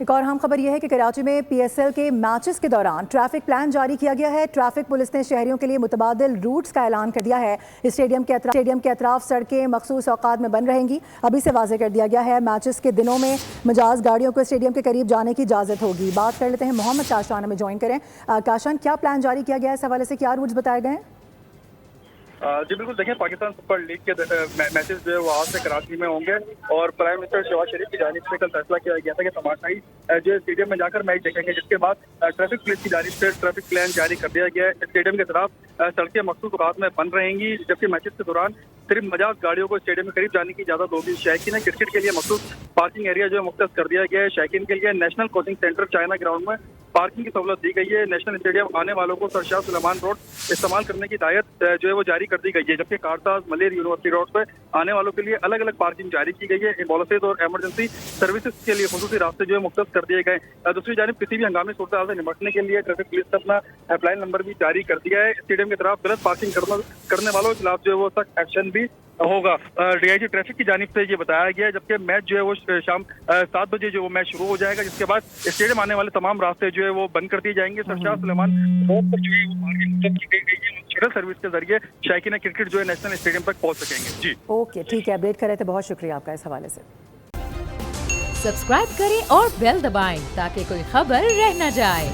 एक और अहम खबर यह है कि कराची में पीएसएल के मैचेस के दौरान ट्रैफिक प्लान जारी किया गया है। ट्रैफिक पुलिस ने शहरियों के लिए मुतबादिल रूट्स का ऐलान कर दिया है। इस स्टेडियम के अतराफ सड़कें मखसूस औकात में बंद रहेंगी। अभी से वाज़ेह कर दिया गया है मैचेस के दिनों में मजाज गाड़ियों को स्टेडियम के करीब जाने की इजाज़त होगी। बात कर लेते हैं मोहम्मद काशान, हमें ज्वाइन करें। काशान, क्या प्लान जारी किया गया है, इस हवाले से क्या रूट्स बताए गए हैं? जी बिल्कुल, देखिए पाकिस्तान सुपर लीग के मैचेस जो है वो आज से कराची में होंगे और प्राइम मिनिस्टर शहबाज शरीफ की जानिब से कल फैसला किया गया था कि तमाशाई जो स्टेडियम में जाकर मैच देखेंगे, जिसके बाद ट्रैफिक पुलिस की जानिब से ट्रैफिक प्लान जारी कर दिया गया है। स्टेडियम के खिलाफ सड़कें मखसूस औकात में बंद रहेंगी, जबकि मैचेस के दौरान सिर्फ मजाज गाड़ियों को स्टेडियम के करीब जाने की इजाजत होगी। शौकीन क्रिकेट के लिए मखसूस पार्किंग एरिया जो है मुख्तस कर दिया गया है। शौकीन के लिए national coaching centre China ground में पार्किंग की सहूलत दी गई है। नेशनल स्टेडियम आने वालों को सर शाह सुलेमान रोड इस्तेमाल करने की हिदायत जो है वो जारी कर दी गई है, जबकि कारताज मलेर यूनिवर्सिटी रोड पर आने वालों के लिए अलग अलग पार्किंग जारी की गई है। एम्बुलेंसेज और इमरजेंसी सर्विसेज के लिए खुसूसी रास्ते जो है मुख्तस कर दिए गए। दूसरी जानिब किसी भी हंगामी सूरत हाल से निपटने के लिए ट्रैफिक पुलिस ने अपना हेल्पलाइन नंबर भी जारी कर दिया है। स्टेडियम की तरफ गलत पार्किंग करने वालों के खिलाफ जो है वो सख्त एक्शन भी होगा। डीआईजी ट्रैफिक की जानिब से ये बताया गया है, जबकि मैच जो है वो शाम 7 बजे जो वो मैच शुरू हो जाएगा, जिसके बाद स्टेडियम आने वाले तमाम रास्ते जो है वो बंद कर दिए जाएंगे। सर शाह सुलेमान रोड पर जो है वो पार्किंग की गई है। शटल सर्विस के जरिए शौकीन क्रिकेट जो है नेशनल स्टेडियम तक पहुंच सकेंगे। जी ओके, ठीक है, अपडेट कर रहे थे, बहुत शुक्रिया आपका इस हवाले से। सब्सक्राइब करें और बेल दबाएं ताकि कोई खबर रह न जाए।